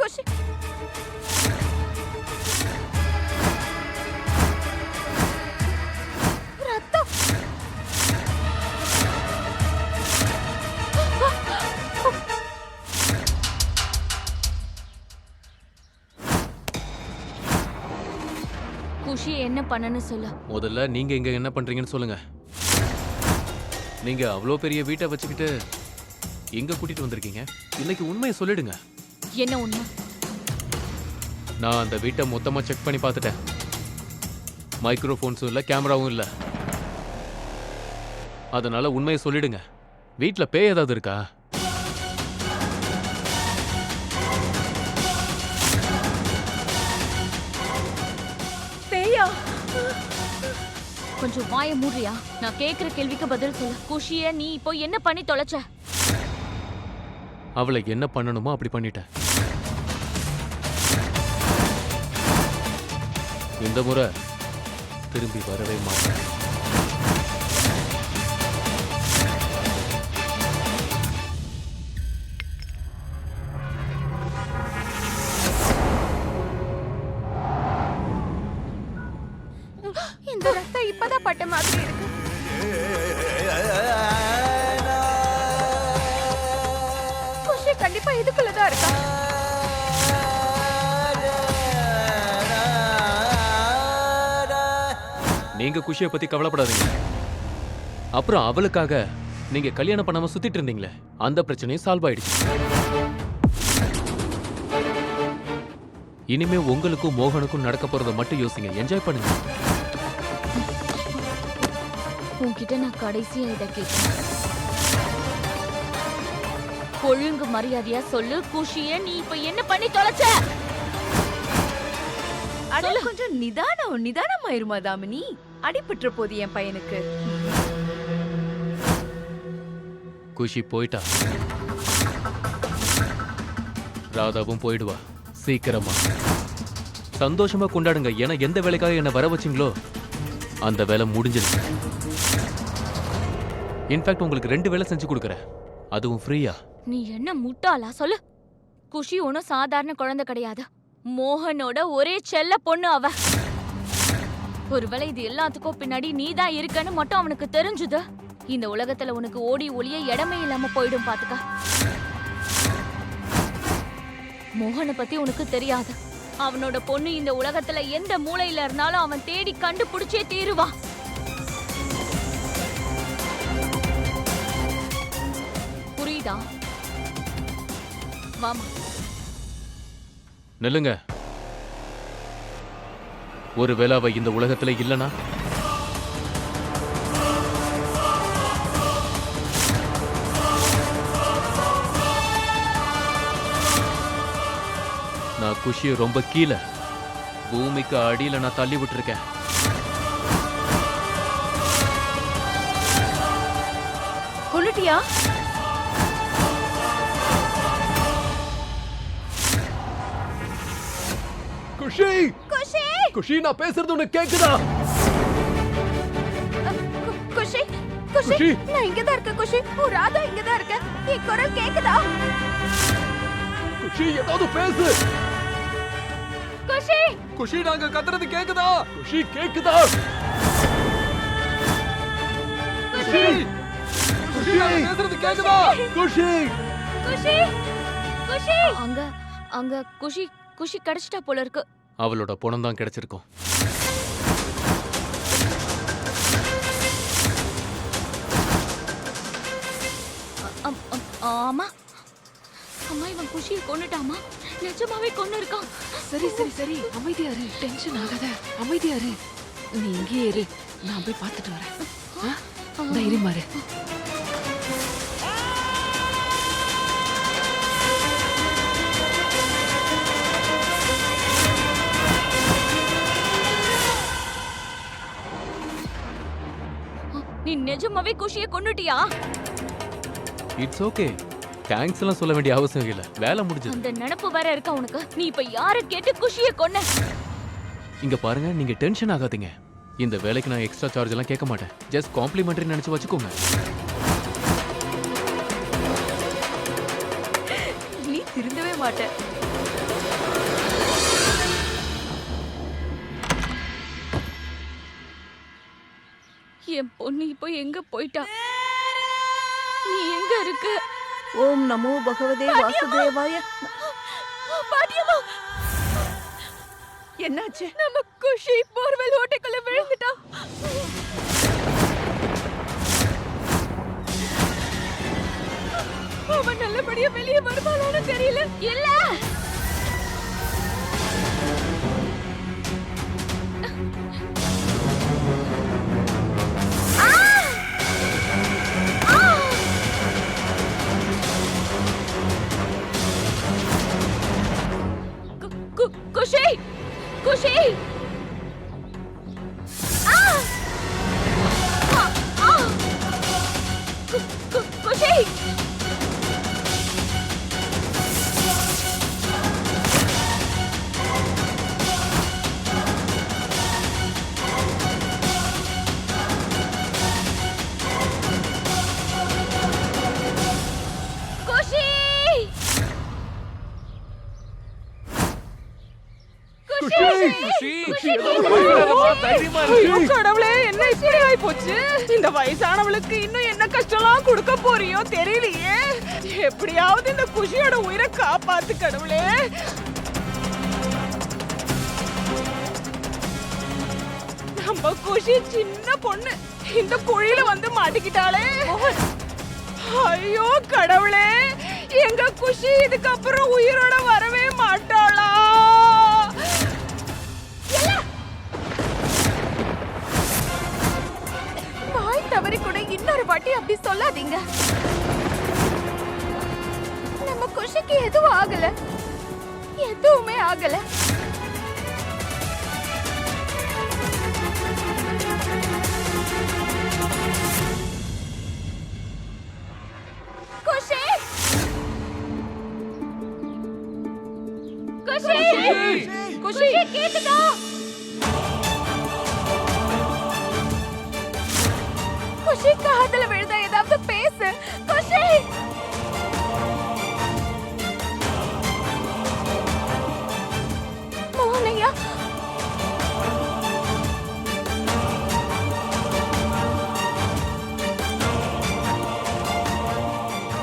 குஷி ரத்தம். குஷி என்ன பண்ணனு சொல்லு. முதல்ல நீங்க இங்க என்ன பண்றீங்கன்னு சொல்லுங்க. நீங்க அவ்வளோ பெரிய வீட்டை வச்சுக்கிட்டு எங்க கூட்டிட்டு வந்திருக்கீங்க? இன்னைக்கு உண்மையை சொல்லிடுங்க. என்ன உண்மை? நான் அந்த வீட்டை மொத்தமா செக் பண்ணி பார்த்துட்டேன். மைக்ரோஃபோன்ஸும் இல்லை, கேமராவும் இல்லை. அதனால உண்மையை சொல்லிடுங்க. வீட்டுல பேய் ஏதாவது இருக்கா? பேயா? கொஞ்சம் வாய மூடுறியா? நான் கேக்குற கேள்விக்கு பதில் சொல்லு. குஷிய நீ இப்போ என்ன பண்ணி தொலைச்ச? அவளை என்ன பண்ணணுமோ அப்படி பண்ணிட்டேன். இந்த முறை திரும்பி வரவே மாட்டேன். இந்த ரத்தம் இப்பதான் பட்ட மாதிரி இருக்கு. குஷி கண்டிப்பா இதுக்குள்ளதான் இருக்கா. நீங்க குஷியை பத்தி கவலைப்படாதீங்க. அப்புறம் அவளுக்காக நீங்க கல்யாணம் பண்ணாம சுத்திட்டு இருந்தீங்களே, அந்த பிரச்சனையும் சால்வ் ஆயிடுச்சு. இனிமே உங்களுக்கும் மோகனுக்கும் நடக்க போறதை மட்டும் யோசிங்க. என்ஜாய் பண்ணுங்க. உன்கிட்ட நான் கடைசியா இதை கேட்கிறேன். ஒழுங்கு மரியாதையா சொல்லு. குஷிய நீ இப்ப என்ன பண்ணி தொலைச்ச? அட கொஞ்சம் நிதானமாயிருமா தாமினி? அடிபட்டுற போது என் பையனுக்கு. குஷி போயிட்டா, ராதாவும் போயிடுவா. சீக்கிரமா சந்தோஷமா கொண்டாடுங்க. ஏன்னா எந்த வேலைக்காக என்ன வர வச்சிங்களோ அந்த வேலை முடிஞ்சிருச்சு. இன்ஃபேக்ட் உங்களுக்கு 2 வேலை செஞ்சு கொடுக்குறேன், அதுவும் ஃப்ரீயா. நீ என்ன முட்டாளா? சொல்லு. குஷி ஒன்னும் சாதாரண குழந்தை கிடையாது. மோகனோட ஒரே செல்ல பொண்ணு அவ. ஒருவேளை இது எல்லாத்துக்கும் பின்னாடி நீதான் இருக்கன்னு மட்டும் அவனுக்கு தெரிஞ்சுது, இந்த உலகத்துல உனக்கு ஓடி ஒளிய இடமே இல்லாம போயிடும். பாத்துக்க. மோகனை பத்தி உனக்கு தெரியாது. அவனோட பொண்ணு இந்த உலகத்துல எந்த மூலையில இருந்தாலும் அவன் தேடி கண்டுபிடிச்சே தீருவான். புரியுதா? வாமா. நெல்லுங்க. ஒருவேளை அவ இந்த உலகத்துல இல்லனா, நான் குஷியை ரொம்ப கீழே பூமிக்கு அடியில நான் தள்ளி விட்டுருக்கேன். கொல்லுட்டியா? குஷி, குஷி, குஷி, நான் பேசுறது உனக்கு கேக்குதா? குஷி, குஷி, நான் இங்கதான் இருக்கேன். குஷி, உன் ராதா இங்கதான் இருக்க. என் குரல் கேக்குதா? குஷி, ஏதாவது பேசு. குஷி, குஷி, நாங்க கத்துறது கேக்குதா? குஷி, கேக்குதா? குஷி, குஷி, நாங்க பேசுறது கேக்குதா? குஷி, குஷி, குஷி. அங்க அங்க குஷி குஷி கிடைச்சிட்டா போல இருக்கு. அவளோட பணம் தான் கிடைச்சிருக்கும். ஆமா அம்மா, இவன் குஷியை கொன்னுட்டாமா? நிஜமாவே கொன்னு இருக்கான். சரி சரி சரி, அமைதியா இரு, டென்ஷன் ஆகாத, அமைதியா இரு. நீ இங்கே இரு, நான் போய் பார்த்துட்டு வரேன். தைரியமா இரு. நீ நிஜமாவே குஷியை கொன்னுட்டியா? It's okay. தேங்க்ஸ் எல்லாம் சொல்ல வேண்டிய அவசியம் இல்ல, வேலை முடிஞ்சது. அந்த நினைப்பு வேற இருக்கா உனக்கு? நீ இப்ப யார கேட்டு குஷியை கொன்ன? இங்க பாருங்க, நீங்க டென்ஷன் ஆகாதீங்க. இந்த வேலைக்கு நான் எக்ஸ்ட்ரா சார்ஜ் எல்லாம் கேட்க மாட்டேன். ஜஸ்ட் காம்ப்ளிமெண்டரி நினைச்சு வச்சுக்கோங்க. நீ திருந்தவே மாட்ட. என் பொண்ணு இப்போ எங்க போயிட்டா? நீ எங்க இருக்க? ஓம் நமோ பகவதே வாசுதேவாய. பாட்டியம்மா, என்னாச்சு? நம்ம குஷி போர்வெல் ஓட்டைக்குள்ள விழுந்துட்டா. அவன் நல்லபடியா வெளியே வருவாளான்னு தெரியல. இல்ல, குஷி, குஷி, குஷி, கடவுளே, என்ன இப்படி ஆயி போச்சு? இந்த வயசானவளுக்கு இன்னும் என்ன கஷ்டம்லாம் கொடுக்க போறியோ தெரியலையே. எப்படியாவது இந்த குஷியோட உயிரை காப்பாத்து கடவுளே. நம்ம குஷி சின்ன பொண்ணு இந்த குழியில வந்து மாட்டிக்கிட்டாளே. ஐயோ கடவுளே, எங்க குஷி இதுக்கப்புறம் உயிரோட வரவே மாட்டாளா? வாய் தவறி கூட இன்னொரு வாட்டி அப்படி சொல்லாதீங்க. நம்ம குஷிக்கு எதுவும் ஆகல, எதுவுமே ஆகல. குஷி, குஷி, குஷி கேக்குதா? குஷி காதுல விழுதா? ஏதாவது பேசு குஷி. மோகனையா,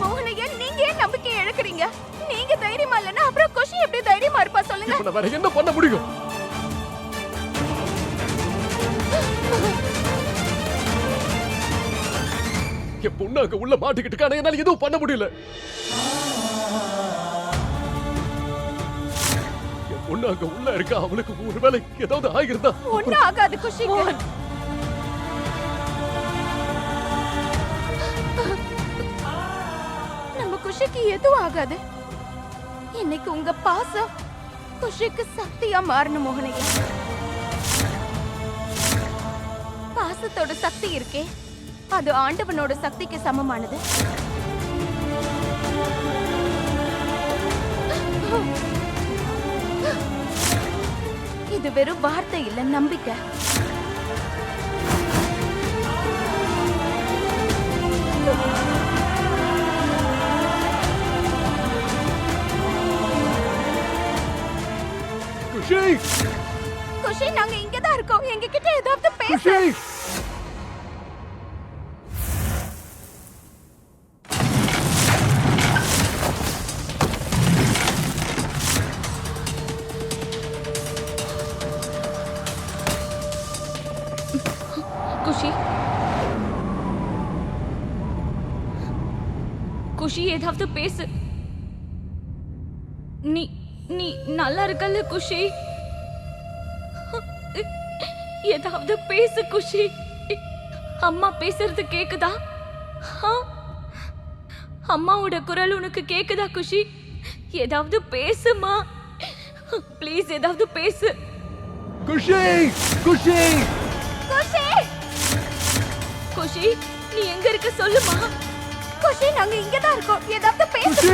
மோகனையா, நீங்க ஏன் நம்பிக்கை இழக்கிறீங்க? நீங்க தைரியமா இல்லைன்னா அப்புறம் குஷி எப்படி தைரியமா இருப்பா சொல்லுங்க. இப்ப நான் வேற என்ன பண்ண முடியும்? என் பொண்ணு அங்க உள்ள மாட்டிக்கிட்டு இருக்கானே, என்னால எதுவும் பண்ண முடியல. என் பொண்ணு அங்க உள்ள இருக்கா, அவளுக்கு ஒருவேளை ஏதாவது ஆகிருந்தா ஒண்ணும் ஆகாது குஷி. நம்ம குஷிக்கு எதுவும் ஆகாது. இன்னைக்கு உங்க பாசம் குஷிக்கு சக்தியா மாறணும் மோகனையா. பாசத்தோட சக்தி இருக்கே, அது ஆண்டவனோட சக்திக்கு சமமானது. இது வெறும் வார்த்தை இல்ல, நம்பிக்கை. குஷி, குஷி, நாங்க இங்கதான் இருக்கோம். எங்க கிட்ட ஏதாவது பேச. குஷி, குஷி, குஷி, ஏதாவது பேசு. நீ நீ நல்லா இருக்கல்ல குஷி? ஏதாவது பேசு குஷி. அம்மா பேசுறது கேக்குதா? அம்மாவோட குரல் உனக்கு கேக்குதா குஷி? ஏதாவது பேசுமா ப்ளீஸ், ஏதாவது பேசு. குஷி, குஷி, குஷி, குஷி, நீ எங்க இருக்க சொல்லுமா. குஷி, நாங்க இங்கதான் இருக்கோம். ஏதாவது பேசு.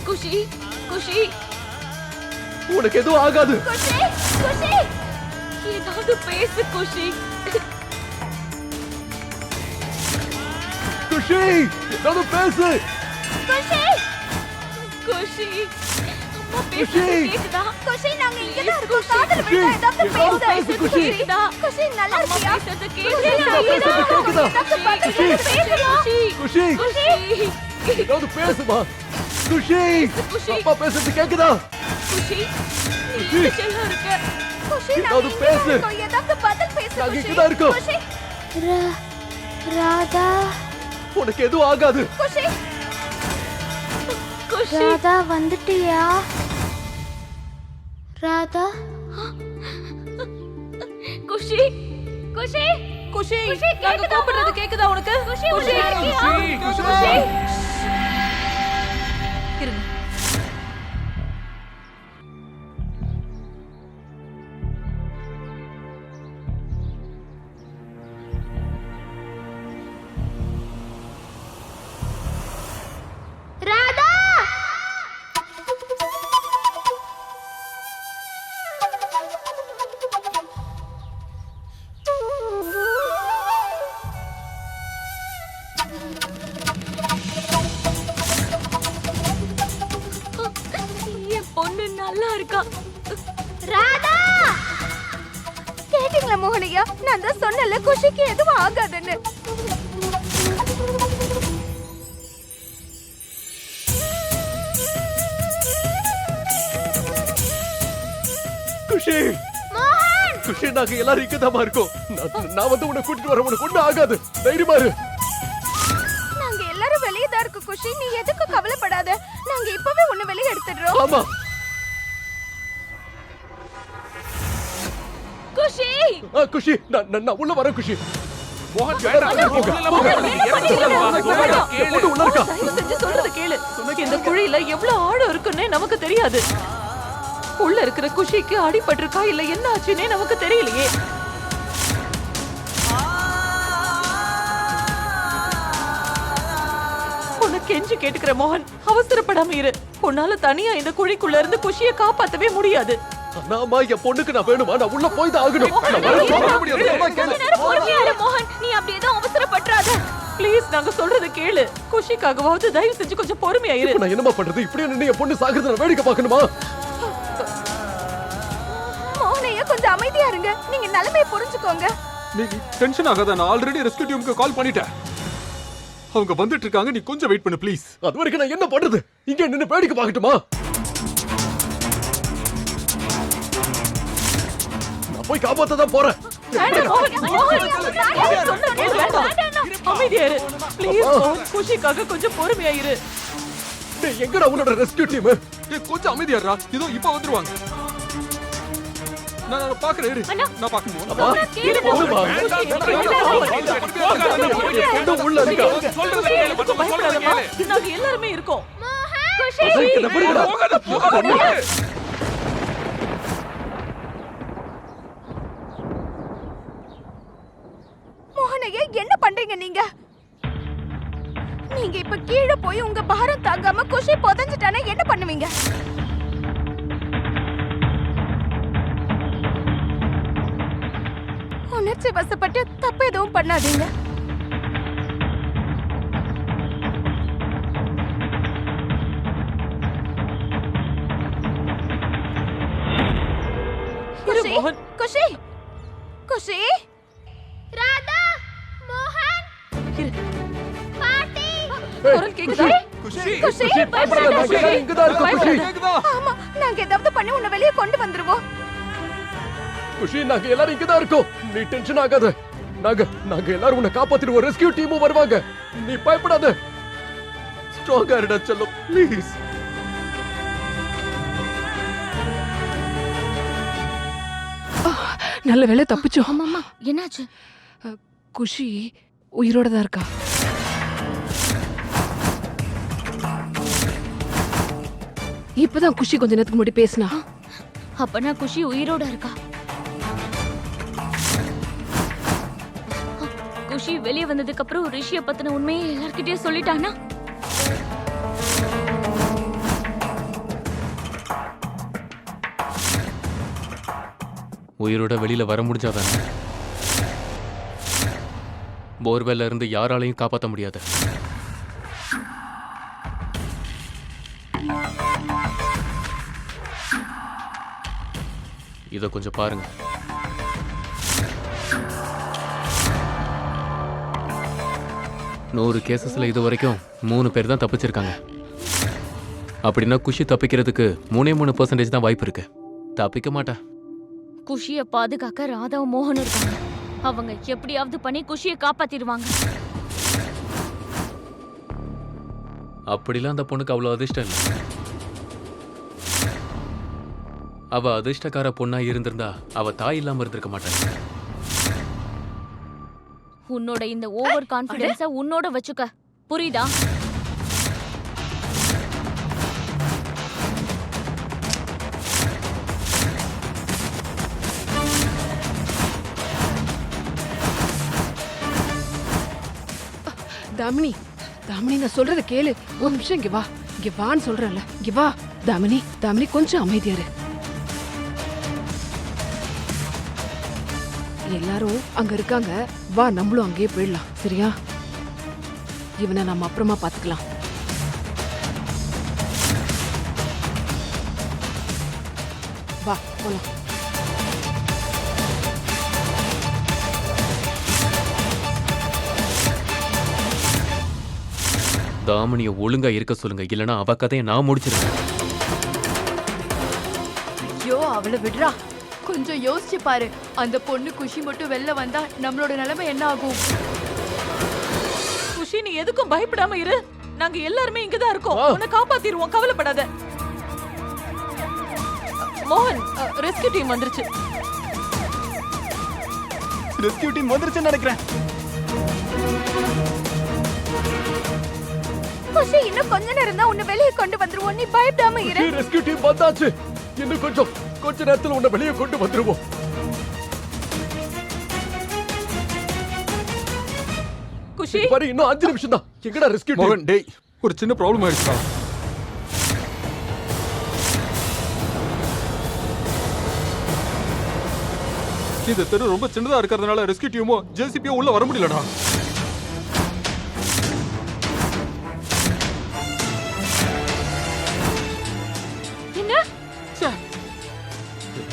குஷி, குஷி, குஷி, உனக்கு எதுவும் ஆகாது. குஷி, குஷி, ஏதாவது பேசு குஷி. குஷி, ஏதாவது பேசு. குஷி, குஷி, அம்மா பேசுறது கேக்குதா? குஷி நாங்க இங்க தான் இருக்கோம். காதுல விழுந்தா ஏதாவது பேசு. குஷி. கேக்குதா? குஷி நல்லா அம்மா இருக்கியா? பேசுறது பேசுறது கேக்குதா? குஷி குஷி ஏதாவது பேசுமா? குஷி குஷி. அப்பா பேசுறது கேக்குதா? குஷி நீ செல்லம் இருக்க. குஷி நாங்க ஏதாவது இங்க பேசு. தான் இருக்கோம். ஏதாவது பதில் பேசு. நாங்க குஷி. இங்க தான் இருக்கோம். குஷி. ராதா. உனக்கு எதுவும் ஆகாது. குஷி. குஷி ராதா வந்துட்டியா? ராதா. குஷி குஷி குஷி குஷி, நாங்க கேக்குதா? கூப்பிடுறது கேக்குதா உனக்கு? குஷி உள்ள இருக்கியா? குஷி. இருங்க. ராதா. என் பொண்ணு நல்லா இருக்கா. ராதா. கேட்டீங்களா மோகனையா? நான் தான் சொன்னல குஷிக்கு எதுவும் ஆகாதுன்னு. குஷி குஷி நாங்க எல்லாரும் இங்கதாமா இருக்கோம். நான் வந்து உன்னை கூட்டிட்டு வரேன். உனக்கு ஒண்ணும் ஆகாது. தைரியமா இரு. நாங்க எல்லாரும் வெளியே தான் இருக்கோம் குஷி. நீ எதுக்கும் கவலைப்படாத. நாங்க இப்பவே உன்னை வெளியே எடுத்துடுறோம். ஆமா குஷி குஷி நான் உள்ள வரேன். குஷி மோகன் எல்லாரும் போங்க. பொண்ணு உள்ள இருக்கா? தயவு செஞ்சு சொல்றத கேளு. இந்த குழியில எவ்வளவு ஆழம் இருக்குன்னே நமக்கு தெரியாது. உள்ள இருக்கிற குஷிக்கு அடிபட்டிருக்கா இல்ல என்ன ஆச்சுன்னே நமக்கு தெரியலையே. உன்னை கெஞ்சி கேட்டுக்கிற மோகன், அவசரப்படாம இரு. உன்னால தனியா இந்த குழிக்குள்ள இருந்து குஷியை காப்பாத்தவே முடியாது. ஆமா என் பொண்ணுக்கு நான் வேணுமா? நான் உள்ள போய் தான் ஆகணும். நான் வர முடியாது. அம்மா கேளு. கொஞ்ச நேரம் பொறுமையா இரு மோகன். நீ அப்படி எதுவும் அவசரப்படாத. ப்ளீஸ் நாங்க சொல்றத கேளு. குஷிக்காகவாவது தயவு செஞ்சு கொஞ்சம் பொறுமையா இரு. இப்ப நான் என்னமா பண்றது? இப்படியே நின்னு என் பொண்ணு சாகுறத நான் வேடிக்கை பார்க்கணுமா? மோகனையா கொஞ்சம் அமைதியா இருங்க. நீங்க நிலைமையை புரிஞ்சுக்கோங்க. நீ டென்ஷன் ஆகாத. நான் ஆல்ரெடி ரெஸ்க்யூ டீமுக்கு கால் பண்ணிட்டேன். அவங்க வந்துட்டு இருக்காங்க. நீ கொஞ்சம் வெயிட் பண்ணு ப்ளீஸ். அது வரைக்கும் நான் என்ன பண்றது? இங்க நின்னு வேடிக்கை பார்க்கட்டுமா? நான் போய் காப்பாத்த தான் போறேன். வேண்டாம் மோகன், மோகன், நான் சொன்னா கேளு, வேண்டாம். அமைதியா இரு. ப்ளீஸ் மோகன், குஷிக்காக கொஞ்சம் பொறுமையா இரு. டேய், எங்கடா உன்னோட ரெஸ்க்யூ டீம்? டேய் கொஞ்சம் அமைதியாடா. இதோ இப்ப வந்துருவாங்க. நான் பாக்குறேன். இரு. அண்ணா. நான் பாக்கணும். அம்மா, கேளு போதுமா? பொண்ணு உள்ள இருக்கா? எதுக்கும் பயப்படாதம்மா. நாங்க எல்லாருமே இருக்கோம். குஷி என்ன பண்ணுடா? மோகனையா என்ன பண்றீங்க நீங்க? நீங்க இப்ப கீழே போய் உங்க பாரம் தாங்காம குஷி புதஞ்சிட்டானே என்ன பண்ணுவீங்க? உணர்ச்சி வசப்பட்டு தப்பு எதுவும் பண்ணாதீங்க. இரு குஷி, மோகன். குஷி, குஷி, ராதா, மோகன், இரு. பாட்டி. குரல் கேக்குதா? குஷி குஷி, பயப்படாத, நாங்க எல்லாரும் இங்கதான் இருக்கோம். குஷி கேக்குதா? ஆமா, நாங்க ஏதாவது பண்ணி உன்னை வெளியே கொண்டு வந்துருவோம். குஷி நாங்க எல்லாரும் இங்கதான் இருக்கோம். நீ டென்ஷன் ஆகாத. நாங்க எல்லாரும் உன்னை காப்பாத்திடுவோம். ரெஸ்க்யூ டீமும் வருவாங்க. நீ பயப்படாத. ஸ்ட்ராங்கா இருடா செல்லம் ப்ளீஸ். நல்ல வேளை தப்பிச்சோம். ஆமாம்மா என்னாச்சு? குஷி உயிரோட தான் இருக்கா. இப்பதான் குஷி கொஞ்ச நேரத்துக்கு முன்னாடி பேசினா. அப்பனா குஷி உயிரோட இருக்கா? குஷி வெளியே வந்ததுக்கு அப்புறம் ரிஷிய பத்தின உண்மையை எல்லார்கிட்டயும் சொல்லிட்டானா? உயிரோட வெளியில வர முடிஞ்சாதானே? போர்வெல்ல இருந்து யாராலையும் காப்பாற்ற முடியாது. இத கொஞ்சம் பாருங்க. நூறு கேசஸ்ல இது வரைக்கும் 3 பேர் தான் தப்பிச்சிருக்காங்க. அப்படின்னா குஷி தப்பிக்கிறதுக்கு 3% தான் வாய்ப்பு இருக்கு. தப்பிக்க மாட்டா. குஷிய பாதுகாக்க ராதாவும் மோகனும் இருக்காங்க. அவங்க எப்படியாவது பண்ணி குஷியை காப்பாத்திடுவாங்க. அப்படிலாம் அந்த பொண்ணுக்கு அவ்வளவு அதிர்ஷ்டம் இல்லை. அவ அதிர்ஷ்டக்கார பொண்ணா இருந்திருந்தா அவ தாய் இல்லாம இருந்திருக்க மாட்டாங்க. உன்னோட இந்த ஓவர் கான்ஃபிடன்ஸ உன்னோட வச்சுக்க, புரியுதா? தாமினி, தாமினி நான் சொல்றத கேளு. ஒரு நிமிஷம் இங்க வா. இங்க வான்னு சொல்றேன்ல. இங்க வா. தாமினி, தாமினி கொஞ்சம் அமைதியா இரு. எல்லாரும் அங்க இருக்காங்க. வா, நம்மளும் அங்கேயே போயிடலாம். சரியா? இவனை நம்ம அப்புறமா பாத்துக்கலாம். வா போலாம். தாமணிய ஒழுங்கா இருக்க சொல்லுங்க, இல்லனா அவ கதையை நான் முடிச்சிருவேன். ஐயோ அவளை விடுறா. கொஞ்சம் யோசிச்சு பாரு. அந்த பொண்ணு குஷி மட்டும் வெளில வந்தா நம்மளோட நிலைமை என்ன ஆகும்? குஷி, நீ எதுக்கும் பயப்படாம இரு. நாங்க எல்லாருமே இங்கதான் இருக்கோம். உன்னை காப்பாத்திடுவோம், கவலைப்படாத. மோகன், ரெஸ்கியூ டீம் வந்துருச்சு. ரெஸ்கியூ டீம் வந்துருச்சுன்னு நினைக்கிறேன். குஷி, இன்னும் கொஞ்ச நேரம் தான் உன்னை வெளியே கொண்டு வந்துருவோம். நீ பயப்படாம இரு. ரெஸ்கியூ டீம் வந்தாச்சு. இன்னும் கொஞ்ச நேரத்துல உன்னை வெளியே கொண்டு வந்துருவோம். குஷி, பாரு, இன்னும் 5 நிமிஷம் தான். எங்கடா ரெஸ்கியூ டீம்? மோகன், டேய், ஒரு சின்ன ப்ராப்ளம் ஆயிடுச்சுடா. இந்த தெரு ரொம்ப சின்னதா இருக்கிறதுனால ரெஸ்கியூ டீமோ ஜேசிபியோ உள்ள வர முடியலடா.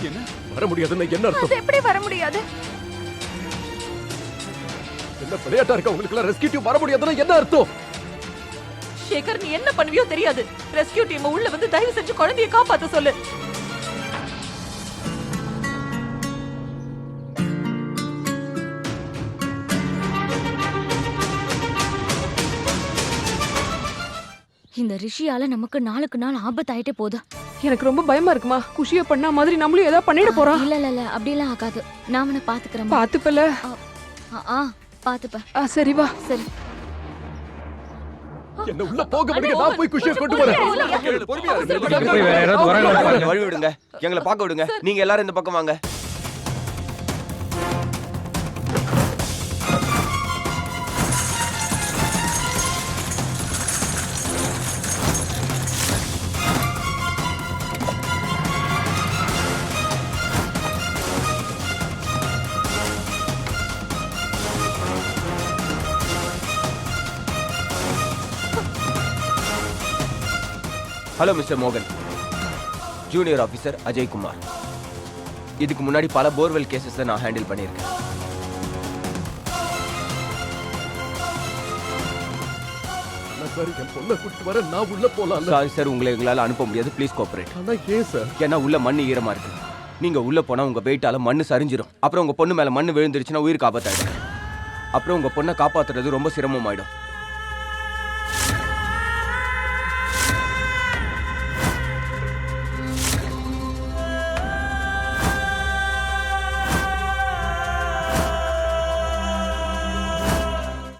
என்ன வர முடியாதுன்னா என்ன அர்த்தம்? அது எப்படி வர முடியாது? என்ன விளையாட்டா இருக்கா உங்களுக்கு எல்லாம்? ரெஸ்கியூ டீம் வர முடியாதுன்னா என்ன அர்த்தம்? சேகர், நீ என்ன பண்ணுவியோ தெரியாது. ரெஸ்கியூ டீம் உள்ள வந்து தயவு செஞ்சு குழந்தையை காப்பாத்த சொல்லு. இந்த ரிஷியால நமக்கு நாளுக்கு நாள் ஆபத்தாயிட்டே போகுது. எனக்கு ரொம்ப பயமா இருக்குமா. குஷிய பண்ண மாதிரி நம்மளும் ஏதாவது பண்ணிட போறோம். இல்ல இல்ல இல்ல, அப்படிலாம் ஆகாது. நான் அவனை பாத்துக்கிறேன். பாத்துப்பல. பாத்துப்ப. சரி வா. சரி. என்ன உள்ள போக முடியல. நான் போய் குஷியை கொண்டு வரேன். பொறுமையா இரு. போய் வேற யாராவது வராங்க, வழி விடுங்க. எங்களை பார்க்க விடுங்க. நீங்க எல்லாரும் இந்த பக்கம் வாங்க. ஹலோ மிஸ்டர் மோகன், ஜூனியர் ஆபீசர் அஜய் குமார். இதுக்கு முன்னாடி பல போர்வெல் கேசஸ் நான் ஹேண்டில் பண்ணியிருக்கேன். சார், என் பொண்ணை கூட்டிட்டு வர நான் உள்ள போலாம். சாரி சார், உங்களை எங்களால் அனுப்ப முடியாது. Please cooperate. ஆனா ஏன் சார்? ஏன்னா உள்ள மண்ணு ஈரமா இருக்கு. நீங்க உள்ள போனா உங்க வெயிட்டால மண்ணு சரிஞ்சிரும். அப்புறம் உங்க பொண்ணு மேல மண்ணு விழுந்துருச்சுன்னா உயிருக்கு ஆபத்தாயிடும். அப்புறம் உங்க பொண்ணை காப்பாத்துறது ரொம்ப சிரமமாயிடும்.